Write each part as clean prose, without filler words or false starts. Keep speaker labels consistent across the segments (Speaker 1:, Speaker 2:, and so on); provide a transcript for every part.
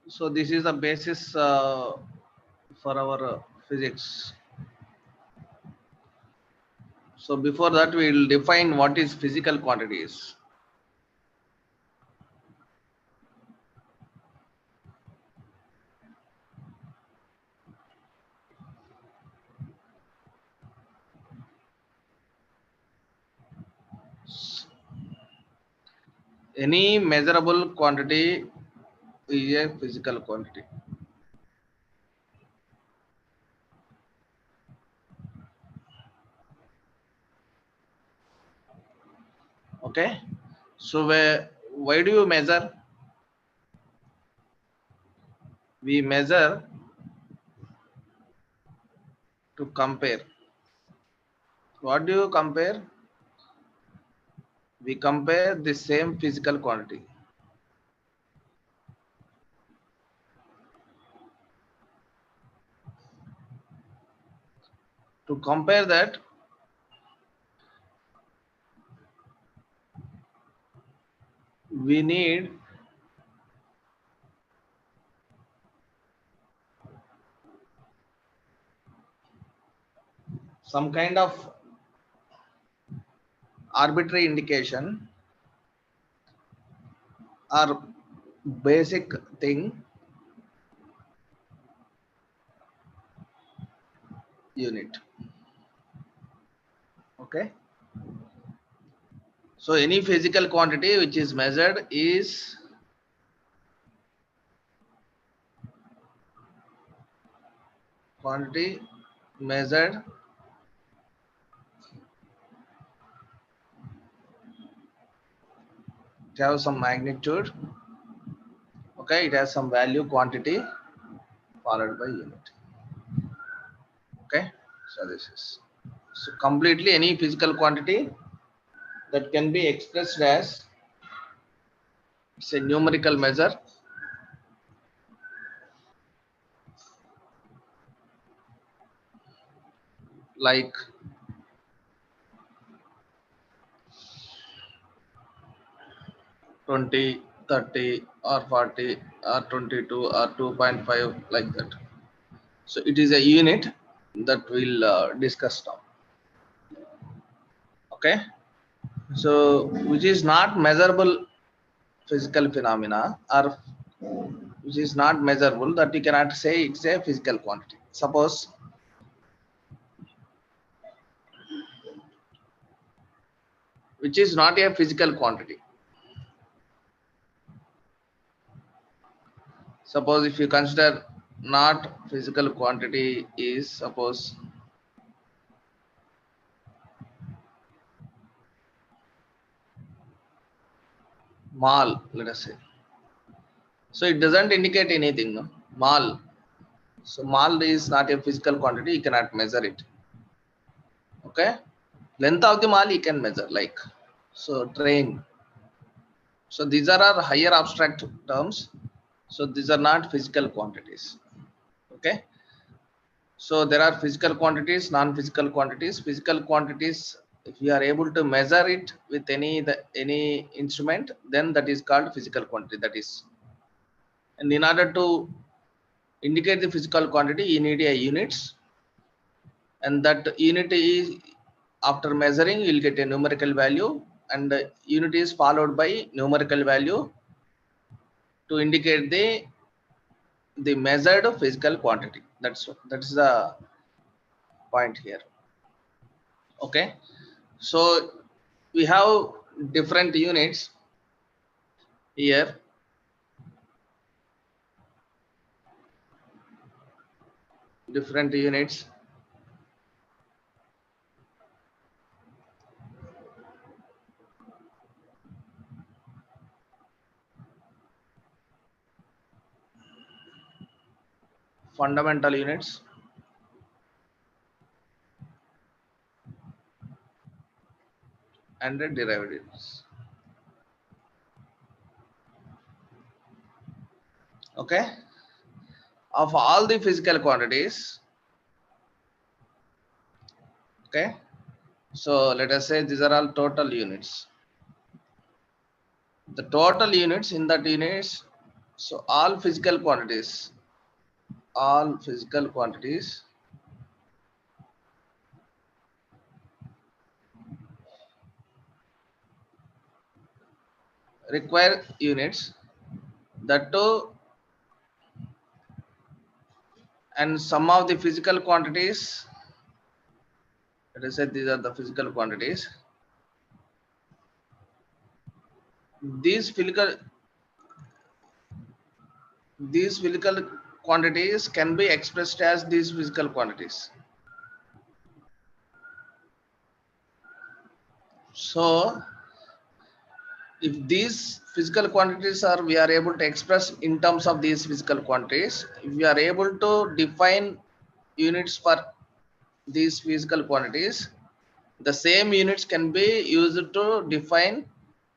Speaker 1: So this is the basis for our physics. So before that, we will define what is physical quantities. Any measurable quantity is a physical quantity. Okay. So why do you measure? We measure to compare. What do you compare? We compare the same physical quantity. To compare that, we need some kind of arbitrary indication or basic thing, unit. Okay. So any physical quantity which is measured is quantity measured it has some magnitude. Okay, it has some value quantity followed by unit. Okay, so this is so completely any physical quantity that can be expressed as it's a numerical measure like 20, 30 or 40 or 22 or 2.5 like that. So it is a unit that we'll discuss now. Okay, so which is not measurable physical phenomena or which is not measurable, that you cannot say it's a physical quantity. Suppose which is not a physical quantity. Suppose if you consider not physical quantity is suppose mole, let us say. So it doesn't indicate anything, no? Mole. So mole is not a physical quantity, you cannot measure it. Okay. Length of the mole you can measure, like so train. So these are our higher abstract terms. So these are not physical quantities. Okay. So there are physical quantities, non-physical quantities. Physical quantities, if you are able to measure it with any instrument, then that is called physical quantity. That is, and in order to indicate the physical quantity, you need a units, and that unit is after measuring, you will get a numerical value, and the unit is followed by numerical value to indicate the measured physical quantity. That's the point here. Okay, so we have different units here. Different units. Fundamental units. And the derived units. Okay. Of all the physical quantities. Okay. So let us say these are all total units. The total units in that units So all physical quantities require units, that too, and some of the physical quantities, let us say these are the physical quantities. These physical quantities can be expressed as these physical quantities. So if these physical quantities are, we are able to express in terms of these physical quantities, if we are able to define units for these physical quantities, the same units can be used to define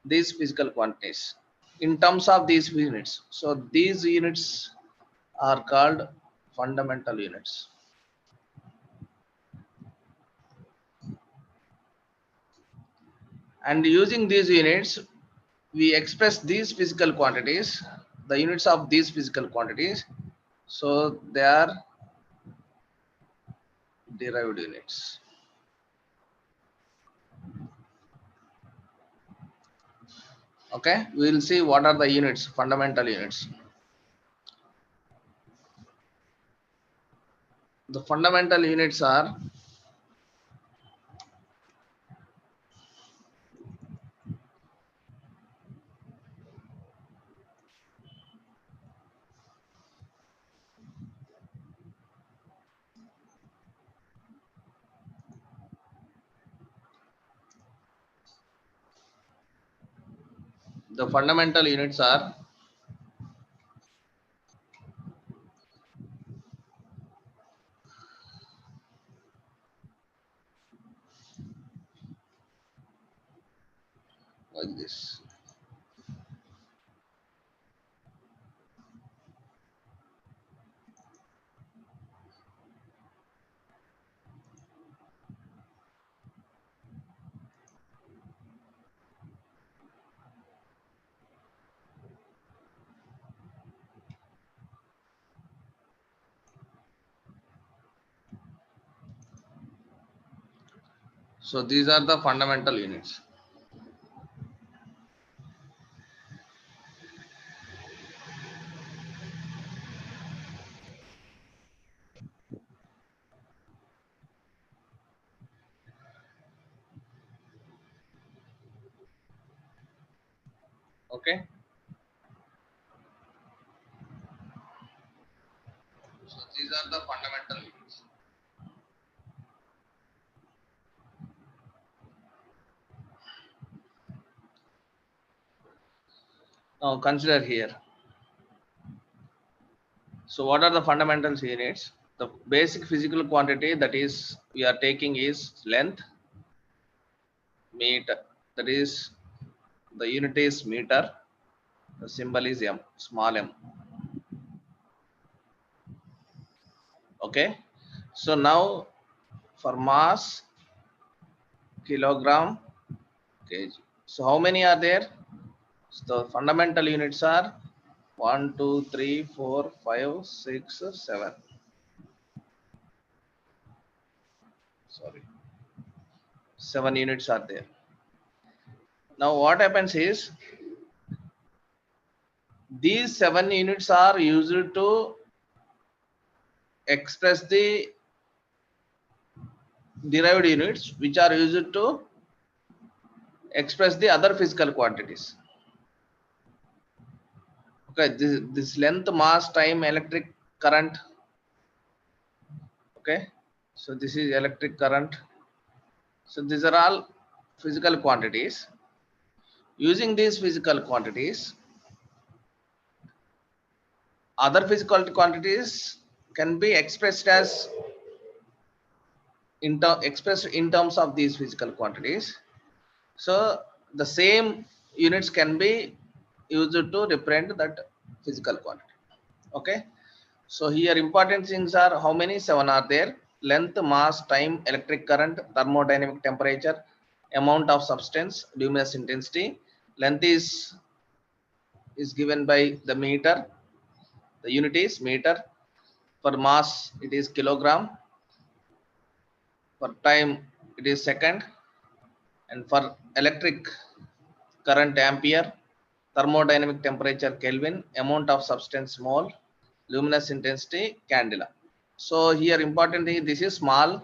Speaker 1: these physical quantities in terms of these units. So these units are called fundamental units. And using these units, we express these physical quantities, the units of these physical quantities. So they are derived units. Okay, we will see what are the units, fundamental units. The fundamental units are the fundamental units are like this. So these are the fundamental units. Okay. So these are the fundamental units. Now consider here. So what are the fundamental units? The basic physical quantity that is we are taking is length, meter. That is, the unit is meter. The symbol is m, small m. Okay. So now for mass, kilogram, kg. So how many are there? So the fundamental units are 1, 2, 3, 4, 5, 6, 7. Sorry, 7 units are there. Now what happens is these 7 units are used to express the derived units, which are used to express the other physical quantities. Okay, this length, mass, time, electric current. Okay, so this is electric current. So these are all physical quantities. Using these physical quantities, other physical quantities can be expressed as expressed in terms of these physical quantities. So the same units can be used to represent that physical quantity. Okay, so here important things are how many? 7 are there: length, mass, time, electric current, thermodynamic temperature, amount of substance, luminous intensity. Length is is given by the meter. The unit is meter. For mass, it is kilogram. For time, it is second. And for electric current, ampere. Thermodynamic temperature, Kelvin. Amount of substance, mole. Luminous intensity, candela. So here important thing, this is small.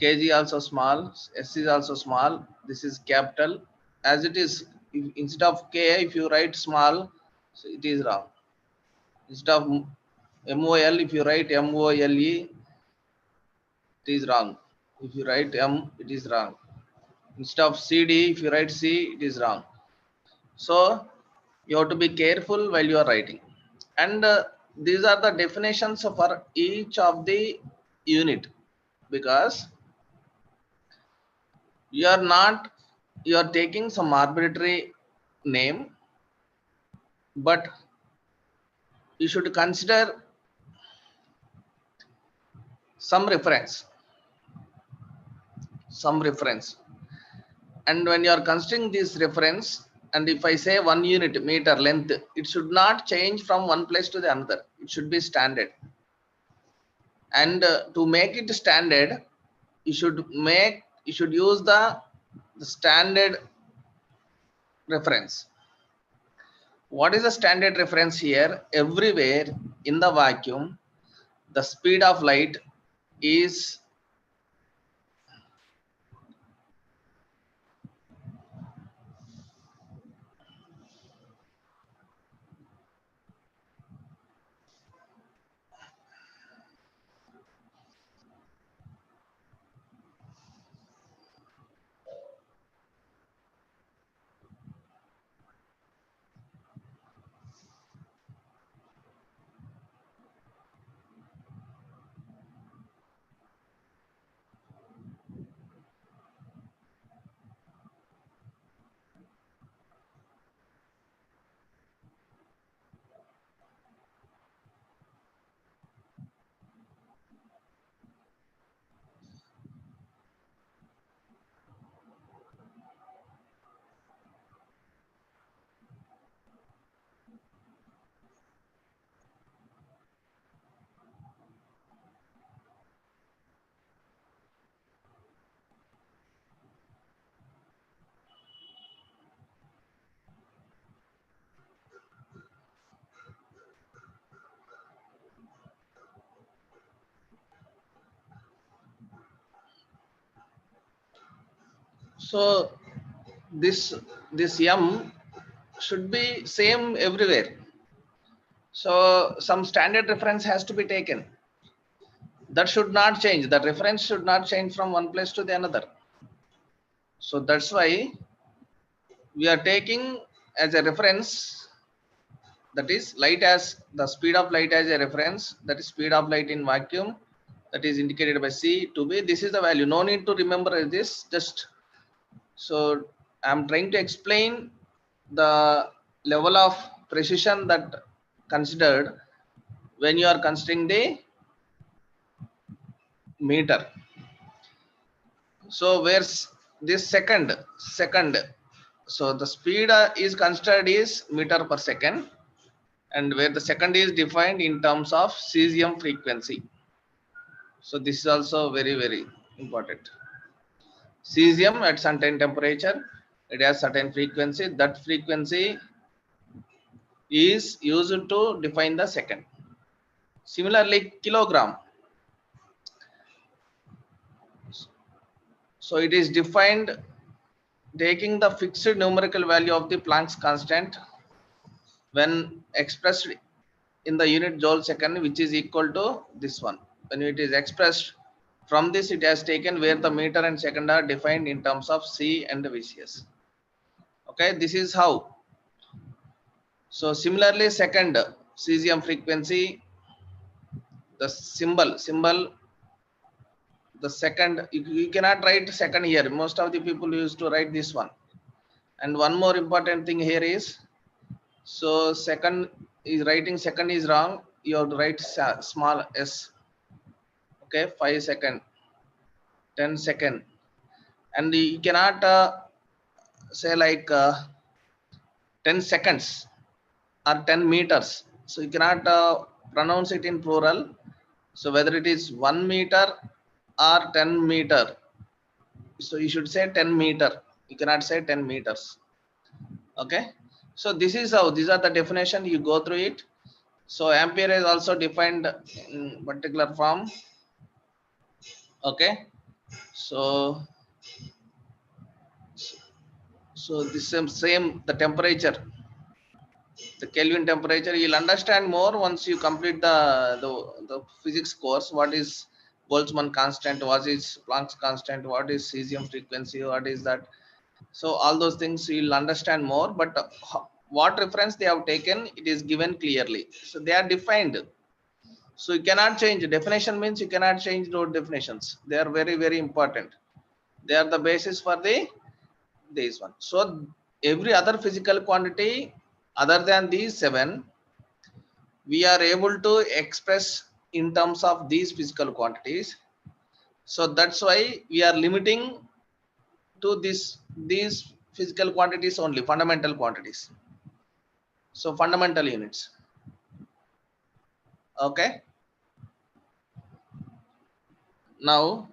Speaker 1: Kg also small. S is also small. This is capital. As it is, if, instead of K, if you write small, so it is wrong. Instead of MOL, if you write MOLE, it is wrong. If you write M, it is wrong. Instead of CD, if you write C, it is wrong. So you have to be careful while you are writing. And these are the definitions for each of the unit, because you are taking some arbitrary name, but you should consider some reference. And when you are considering this reference, and if I say 1 unit meter length, it should not change from one place to the another. It should be standard. And to make it standard, you should use the standard reference. What is the standard reference here? Everywhere in the vacuum, the speed of light is so this M should be same everywhere. So some standard reference has to be taken. That should not change. The reference should not change from one place to the another. So that's why we are taking as a reference, that is light as the speed of light as a reference, that is speed of light in vacuum, that is indicated by C to be, this is the value. No need to remember this, just so I'm trying to explain the level of precision that considered when you are considering the meter. So where's this second, so the speed is considered is meter per second, and where the second is defined in terms of cesium frequency. So this is also very, very important. Cesium at certain temperature, it has certain frequency. That frequency is used to define the second. Similarly, kilogram. So it is defined taking the fixed numerical value of the Planck's constant when expressed in the unit joule second, which is equal to this one. When it is expressed from this, it has taken where the meter and second are defined in terms of C and VCS. Okay, this is how. So similarly, second cesium frequency, the symbol, the second, you cannot write second here. Most of the people used to write this one. And one more important thing here is, so second is writing second is wrong. You have to write small s. Okay, 5 second, 10 second, and you cannot say like 10 seconds. or 10 meters. So you cannot pronounce it in plural. So whether it is 1 meter or 10 meter, so you should say 10 meter. You cannot say 10 meters. Okay. So this is how, these are the definition, you go through it. So ampere is also defined in particular form. Okay. So this same the temperature, the Kelvin temperature, you'll understand more once you complete the physics course. What is Boltzmann constant, what is Planck's constant, what is cesium frequency, what is that. So all those things you'll understand more, but what reference they have taken, it is given clearly. So they are defined. So you cannot change. Definition means you cannot change those definitions. They are very, very important. They are the basis for this one. So every other physical quantity other than these 7, we are able to express in terms of these physical quantities. So that's why we are limiting to these physical quantities only, fundamental quantities. So fundamental units. Okay. Now,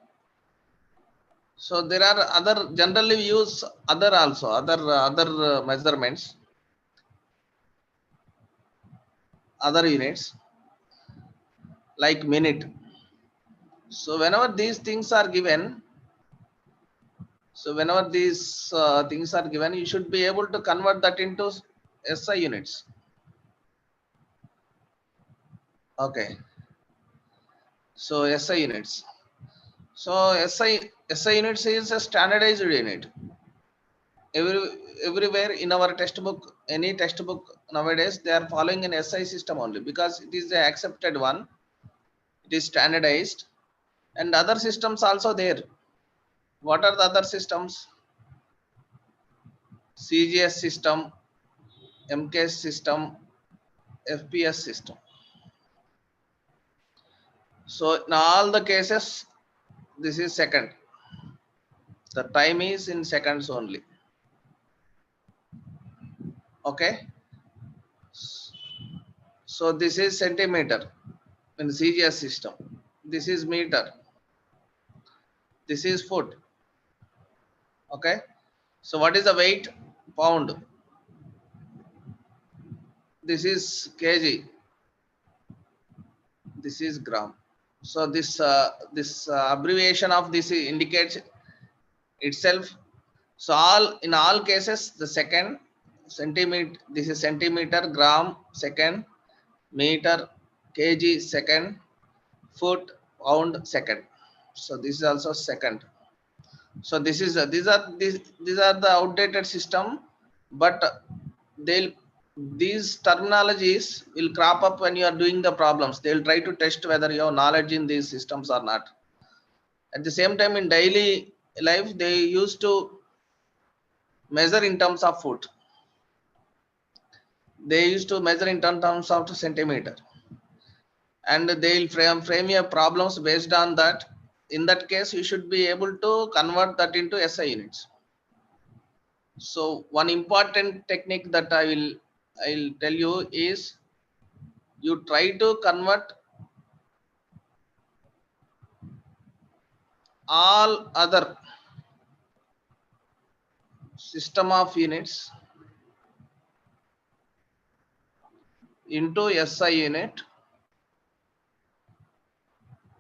Speaker 1: so there are other, generally we use other also, other measurements, other units like minute. So whenever these things are given, you should be able to convert that into SI units. Okay. So SI units. So SI units is a standardized unit. Everywhere in our textbook, any textbook nowadays, they are following an SI system only, because it is the accepted one. It is standardized, and other systems also there. What are the other systems? CGS system, MKS system, FPS system. So in all the cases, this is second. The time is in seconds only. Okay. So this is centimeter in CGS system. This is meter. This is foot. Okay. So what is the weight? Pound. This is kg. This is gram. So this abbreviation of this indicates itself. So in all cases, the second, centimeter, this is centimeter, gram second, meter, kg second, foot, pound second. So this is also second. So this is these are the outdated system, but these terminologies will crop up when you are doing the problems. They will try to test whether you have knowledge in these systems or not. At the same time, in daily life, they used to measure in terms of foot. They used to measure in terms of centimeter, and they will frame your problems based on that. In that case, you should be able to convert that into SI units. So one important technique that I'll tell you is, you try to convert all other system of units into SI unit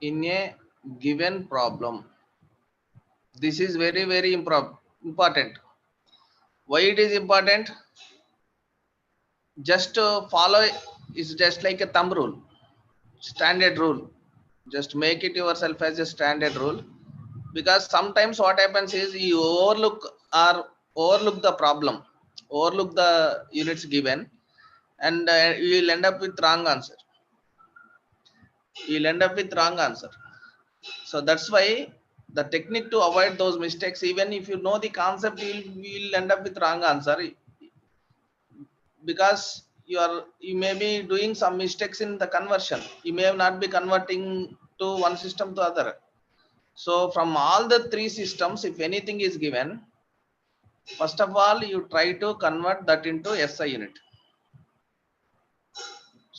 Speaker 1: in a given problem. This is very, very important. Why it is important? Just to follow is just like a thumb rule, standard rule. Just make it yourself as a standard rule, because sometimes what happens is you overlook the problem, overlook the units given, and you will end up with wrong answer. You will end up with wrong answer. So that's why the technique to avoid those mistakes, even if you know the concept, you will end up with wrong answer, because you may be doing some mistakes in the conversion. You may not be converting to one system to other. So from all the three systems, if anything is given, first of all, you try to convert that into SI unit.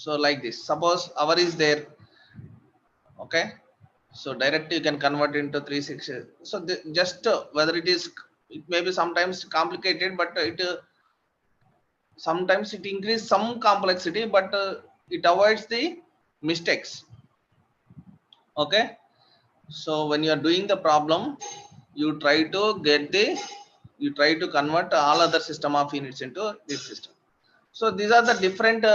Speaker 1: So like this, suppose hour is there. Okay, so directly you can convert into 360. So just whether it is, it may be sometimes complicated, but it sometimes it increase some complexity, but it avoids the mistakes. Okay, so when you are doing the problem, you try to get the, you try to convert all other system of units into this system. So these are the different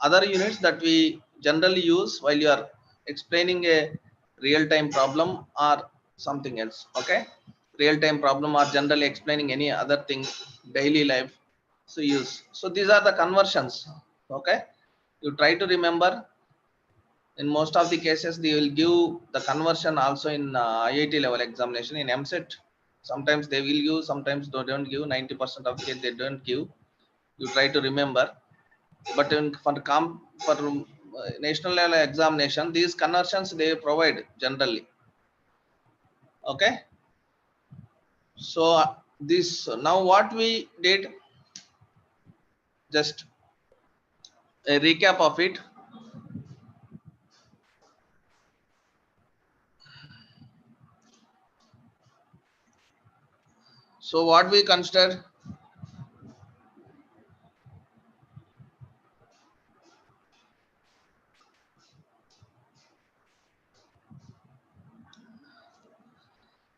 Speaker 1: other units that we generally use while you are explaining a real-time problem or something else. Okay, real-time problem or generally explaining any other thing, daily life, so use. So these are the conversions. Okay, you try to remember. In most of the cases they will give the conversion also in IIT level examination. In MCET sometimes they will give, sometimes they don't give. 90% of the case they don't give. You try to remember. But for national level examination, these conversions they provide generally. Okay, so this, now what we did, just a recap of it. So what we consider,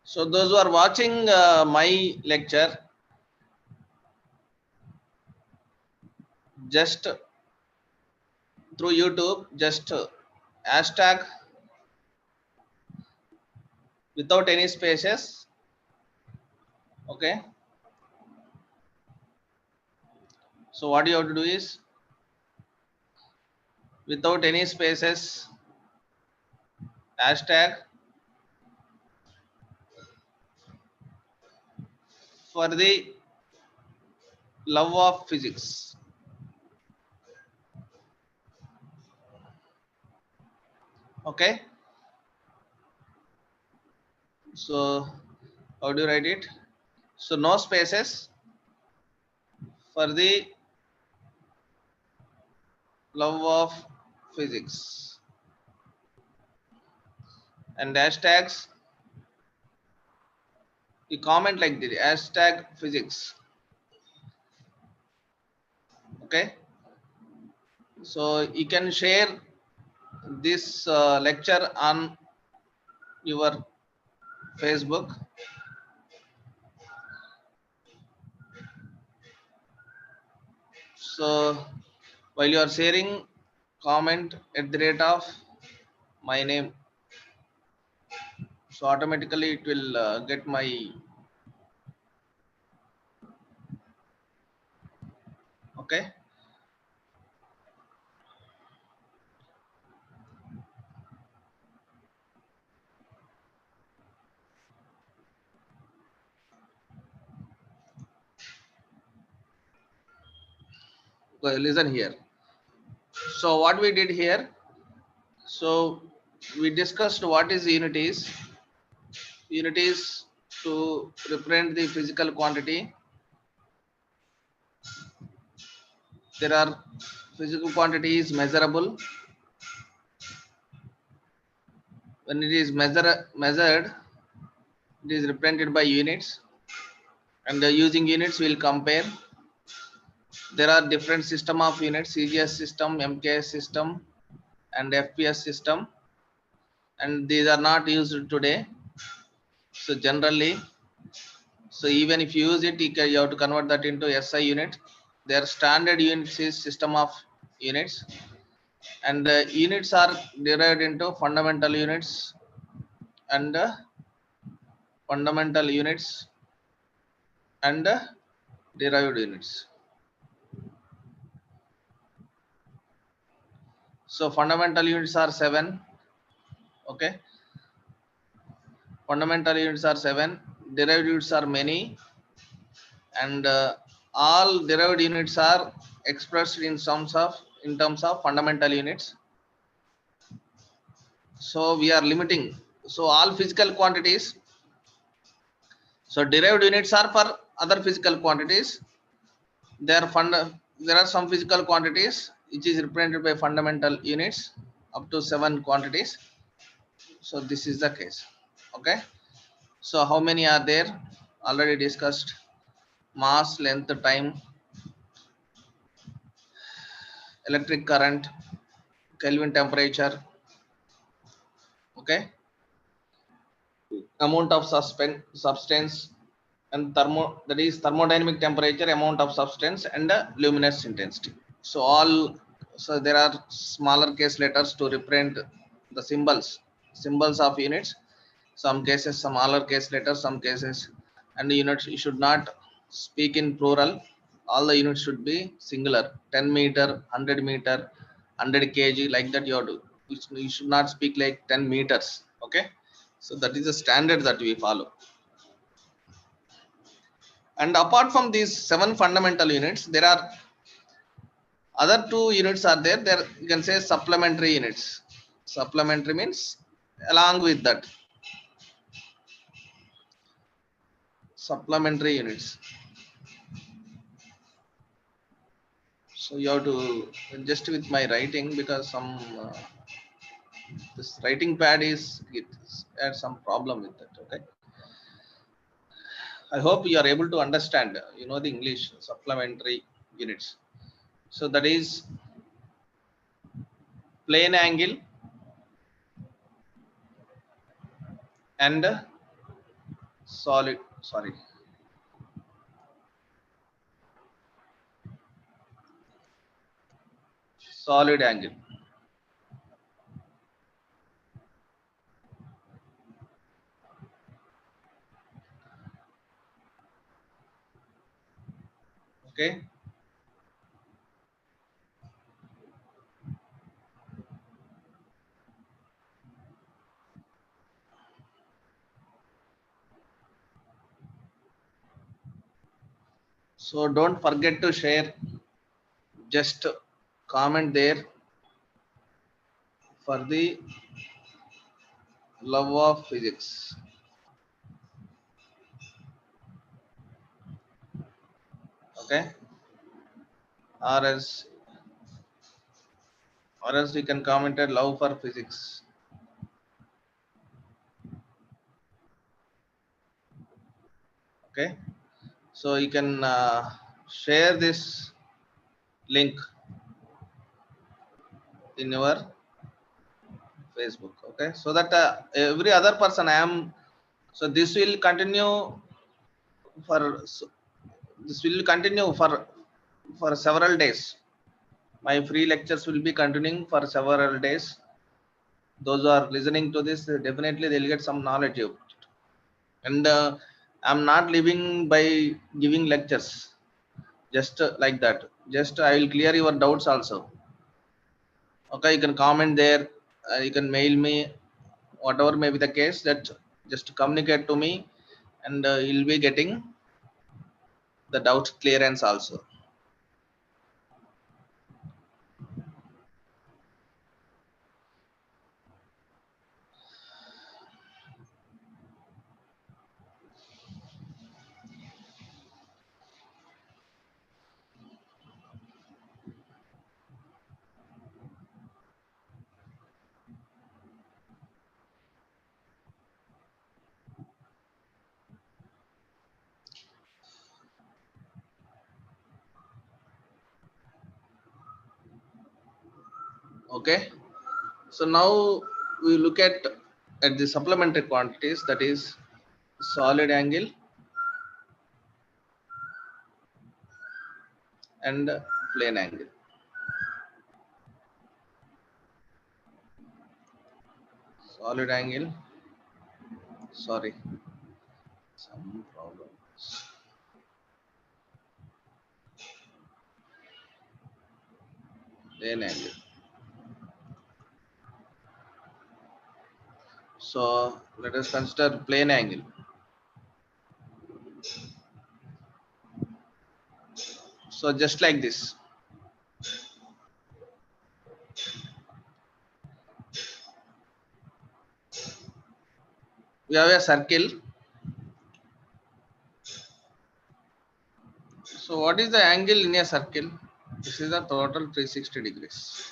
Speaker 1: so those who are watching my lecture, just through YouTube, just hashtag without any spaces. Okay, so what you have to do is, without any spaces, hashtag for the love of physics. Okay, so how do you write it? So no spaces, for the love of physics, and hashtags, you comment like this, hashtag physics. Okay, so you can share this lecture on your Facebook. So while you are sharing, comment at the rate of my name, so automatically it will get my, okay. Okay, listen here. So what we did here, so we discussed what is unit is. Unit is to represent the physical quantity. There are physical quantity is measurable. When it is measured, it is represented by units, and using units we will compare. There are different system of units: CGS system, MKS system, and FPS system, and these are not used today. So generally, so even if you use it, you have to convert that into SI unit. Their standard units is system of units, and units are derived into fundamental units and fundamental units and derived units. So fundamental units are 7. Okay, fundamental units are 7, derived units are many, and all derived units are expressed in terms of fundamental units. So we are limiting, so all physical quantities, so derived units are for other physical quantities. There are some physical quantities which is represented by fundamental units up to 7 quantities. So this is the case. Okay, so how many are there? Already discussed: mass, length, time, electric current, Kelvin temperature, okay, amount of substance, and that is thermodynamic temperature, amount of substance, and luminous intensity. So there are smaller case letters to represent the symbols of units. Some cases smaller case letters, some cases, and the units you should not speak in plural. All the units should be singular: 10 meter, 100 meter, 100 kg, like that you have to. You should not speak like 10 meters. Okay, so that is the standard that we follow. And apart from these 7 fundamental units, there are other 2 units are there. There you can say supplementary units. Supplementary means along with that. Supplementary units. So you have to adjust with my writing, because some this writing pad is it had some problem with that. Okay, I hope you are able to understand. You know the English supplementary units. So that is plane angle and solid angle. Okay, so don't forget to share. Just comment there for the love of physics. Okay, or else you can comment at love for physics. Okay, so you can share this link in your Facebook. Okay, so that every other person I am, so this will continue for several days. My free lectures will be continuing for several days. Those who are listening to this, definitely they'll get some knowledge of it. And I'm not living by giving lectures just like that. Just I will clear your doubts also. Okay, you can comment there, you can mail me, whatever may be the case, that just communicate to me, and you'll be getting the doubt clearance also. Okay, so now we look at the supplementary quantities, that is solid angle and plane angle. Solid angle, sorry, some problems. Plane angle. So let us consider plane angle. So just like this, we have a circle. So what is the angle in a circle? This is the total 360 degrees.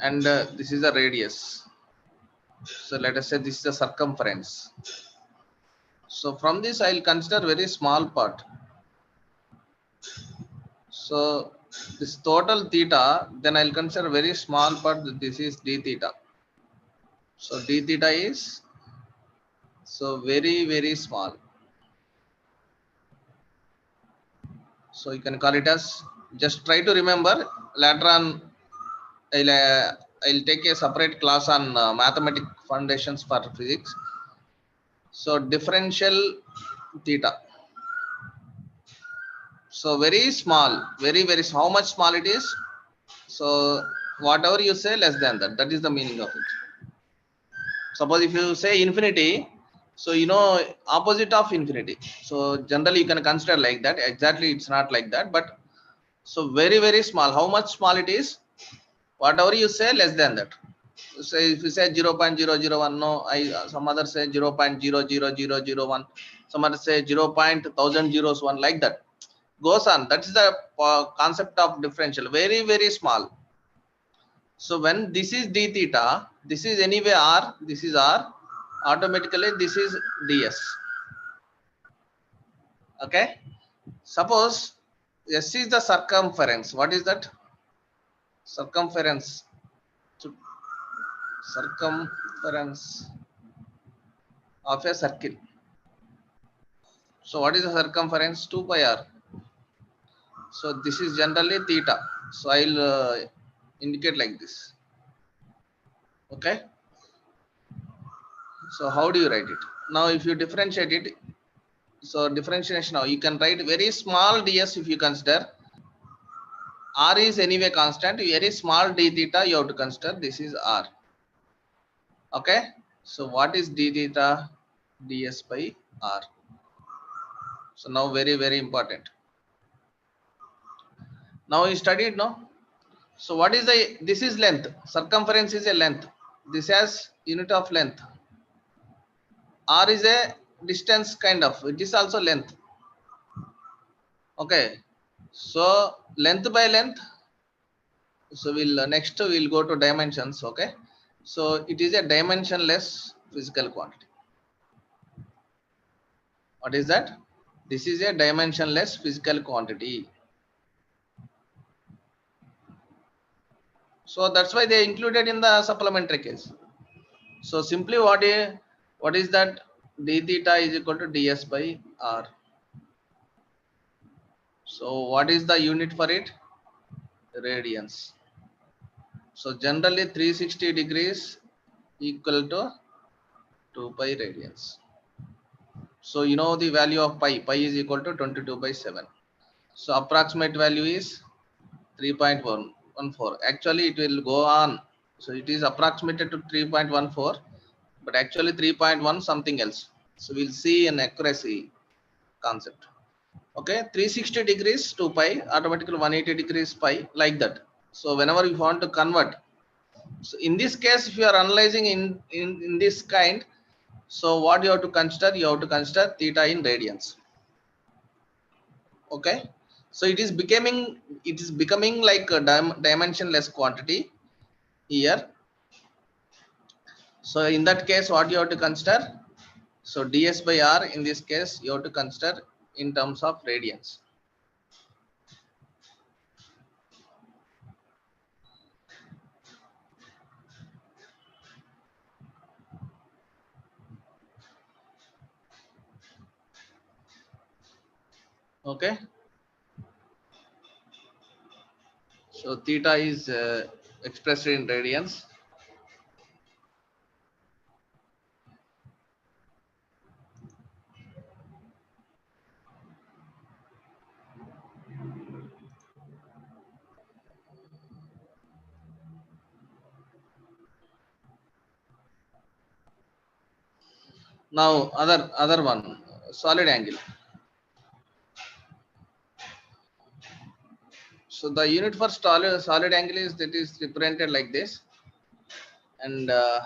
Speaker 1: And this is the radius. So let us say this is the circumference. So from this I'll consider very small part. So this total theta, then I'll consider very small part. This is d theta. So d theta is so very small. So you can call it as, just try to remember. Later on I'll take a separate class on mathematics foundations for physics. So differential theta. So very small, very how much small it is. So whatever you say less than that, that is the meaning of it. Suppose if you say infinity, so you know opposite of infinity. So generally you can consider like that. Exactly it's not like that, but so very small. How much small it is? Whatever you say less than that. Say if you say 0.001, no, some others say 0.00001, some others say 0.1001, like that goes on. That is the concept of differential, very small. So when this is d theta, this is anyway r, this is r, automatically this is ds. Okay, suppose s is the circumference. What is that? Circumference. Circumference of a circle. So what is the circumference? 2 pi r. So this is generally theta. So I'll indicate like this. Okay, so how do you write it? Now if you differentiate it, so differentiation, now you can write very small ds. If you consider r is anyway constant, very small d theta you have to consider. This is r. Okay, so what is d theta? Ds by r. So now very important. Now you studied, no? So what is the, this is length. Circumference is a length. This has unit of length. R is a distance kind of. It is also length. Okay. So length by length. So we'll next we'll go to dimensions. Okay. So it is a dimensionless physical quantity. What is that? This is a dimensionless physical quantity. So that's why they included in the supplementary case. So simply what is that? D theta is equal to ds by r. So what is the unit for it? Radians. So generally 360 degrees equal to 2 pi radians. So you know the value of pi. Pi is equal to 22 by 7. So approximate value is 3.114. Actually it will go on. So it is approximated to 3.14, but actually 3.1 something else. So we'll see an accuracy concept. Okay, 360 degrees 2 pi, automatically 180 degrees pi, like that. So whenever you want to convert, so in this case, if you are analyzing in this kind, so what you have to consider? You have to consider theta in radians. Okay, so it is becoming like a dimensionless quantity here. So in that case, what you have to consider? So ds by r, in this case you have to consider in terms of radians. Okay, so theta is expressed in radians. Now other one, solid angle. So the unit for solid angle is, that is represented like this, and it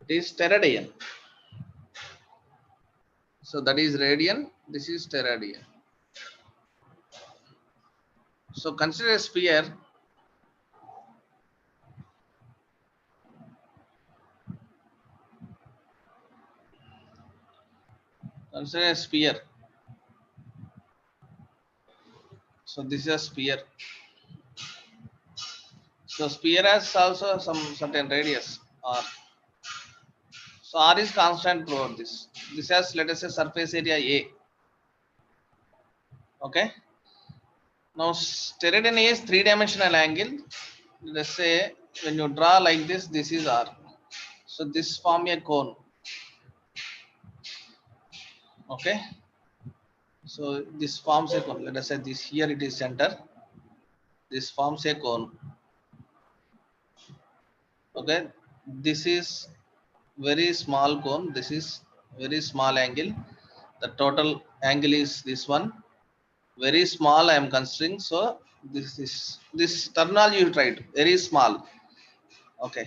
Speaker 1: is steradian. So that is radian, this is steradian. So consider a sphere. Consider a sphere. So this is a sphere. So sphere has also some certain radius r. So r is constant throughout this. This has, let us say, surface area A. Okay. Now steradian is three-dimensional angle. Let's say when you draw like this, this is r. So this form a cone. Okay. So this forms a cone. Let us say this here it is center. This forms a cone. Okay. This is very small cone. This is very small angle. The total angle is this one. Very small I am considering. So this is this terminal you tried very small. Okay.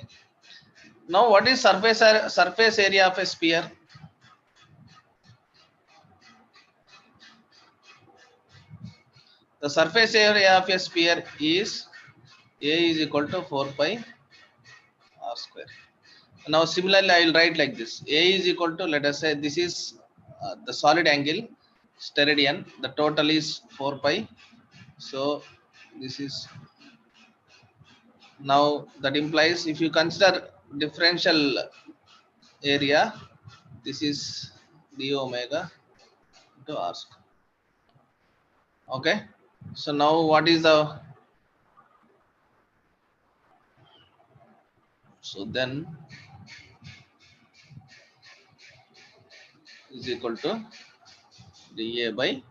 Speaker 1: Now what is surface area of a sphere? The surface area of a sphere is A is equal to 4 pi r square. Now similarly I will write like this. A is equal to, let us say this is the solid angle steradian. The total is 4 pi. So this is, now that implies if you consider differential area, this is d omega to r square. Okay. So now what is the, so then is equal to dA by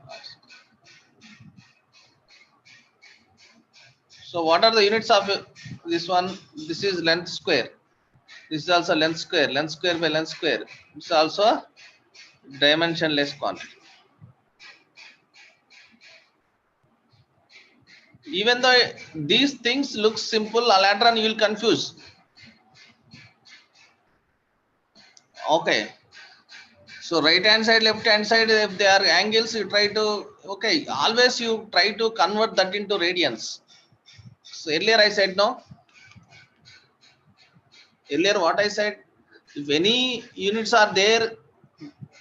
Speaker 1: r square. So what are the units of this one? This is length square. This is also length square. Length square by length square. This is also a dimensionless quantity. Even though these things look simple, later on you will confuse. Okay. So right hand side, left hand side, if they are angles, you try to, okay, always you try to convert that into radians. So earlier I said no. Earlier what I said, if any units are there,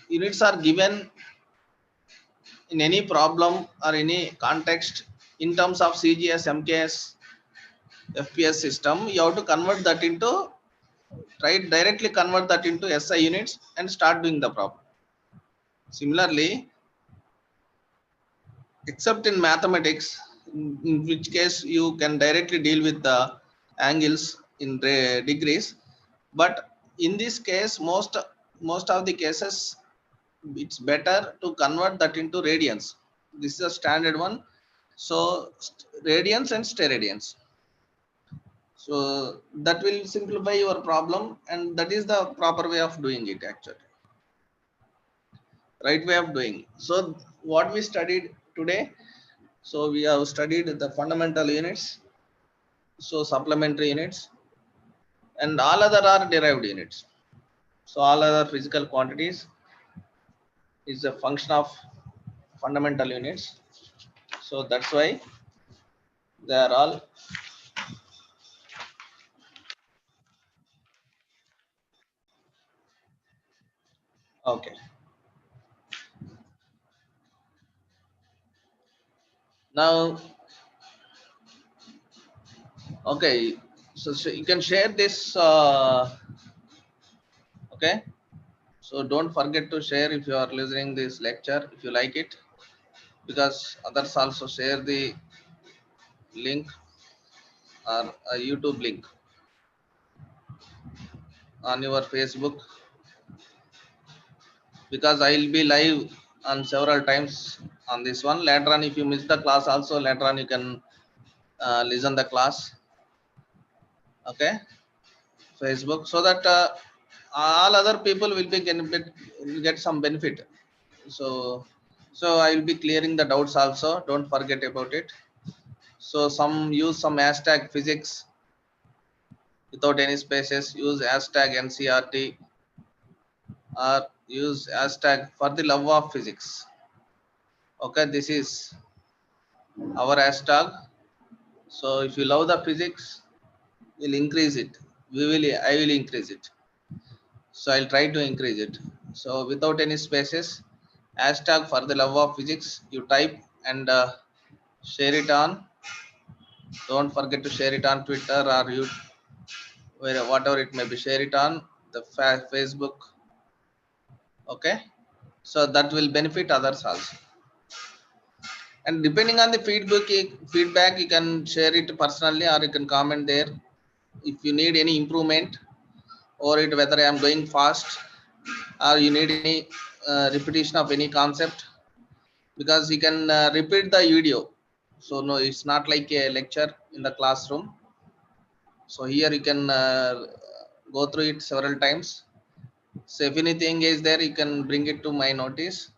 Speaker 1: units are given in any problem or any context in terms of CGS, MKS, FPS system, you have to convert that into, try directly convert that into SI units and start doing the problem. Similarly, except in mathematics, in which case you can directly deal with the angles in degrees, but in this case, most of the cases, it's better to convert that into radians. This is a standard one. So radians and steradians. So that will simplify your problem, and that is the proper way of doing it actually. Right way of doing. So what we studied today, so we have studied the fundamental units, so supplementary units, and all other are derived units. So all other physical quantities is a function of fundamental units. So that's why they are all okay. Now, okay, so you can share this. Okay, so don't forget to share if you are listening this lecture, if you like it, because others also share the link or a YouTube link on your Facebook, because I will be live on several times on this one. Later on, if you miss the class, also later on you can listen the class. Okay, Facebook, so that all other people will be get some benefit. So I will be clearing the doubts also. Don't forget about it. So some use some hashtag physics without any spaces. Use hashtag NCRT, or use hashtag for the love of physics. Okay, this is our hashtag. So if you love the physics, we'll increase it. I will increase it. So I'll try to increase it. So without any spaces, hashtag for the love of physics, you type and share it on. Don't forget to share it on Twitter or you, whatever it may be. Share it on the Facebook. Okay, so that will benefit others also. And depending on the feedback, you can share it personally or you can comment there. If you need any improvement or it whether I am going fast or you need any repetition of any concept, because you can repeat the video. So no, it's not like a lecture in the classroom. So here you can go through it several times. So if anything is there, you can bring it to my notice.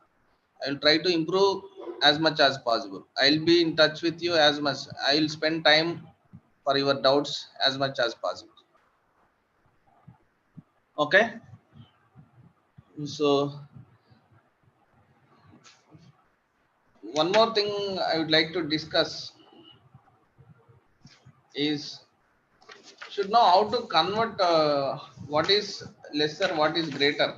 Speaker 1: I will try to improve as much as possible. I'll be in touch with you as much. I will spend time for your doubts as much as possible. Okay, so one more thing I would like to discuss is should know how to convert what is lesser, what is greater.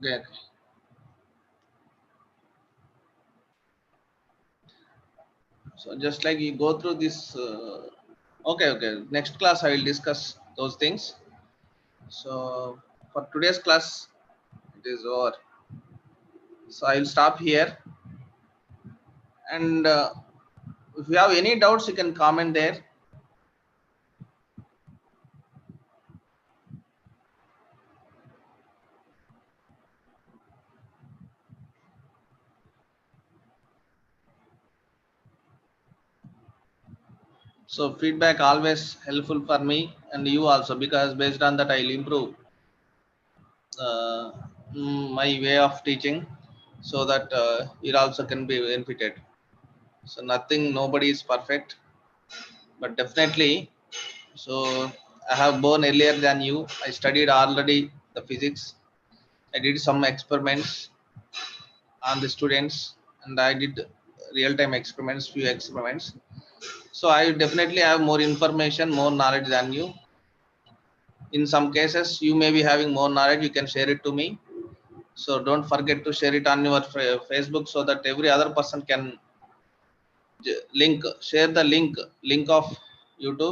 Speaker 1: Okay, so just like you go through this okay, next class I will discuss those things. So for today's class it is over. So I will stop here, and if you have any doubts you can comment there. So feedback always helpful for me and you also, because based on that I will improve uh, my way of teaching, so that it also can be benefited. So nothing, nobody is perfect, but definitely. So I have born earlier than you. I studied already the physics. I did some experiments on the students, and I did real time experiments, few experiments. So I definitely have more information, more knowledge than you. In some cases you may be having more knowledge, you can share it to me. So don't forget to share it on your Facebook, so that every other person can share the link of YouTube,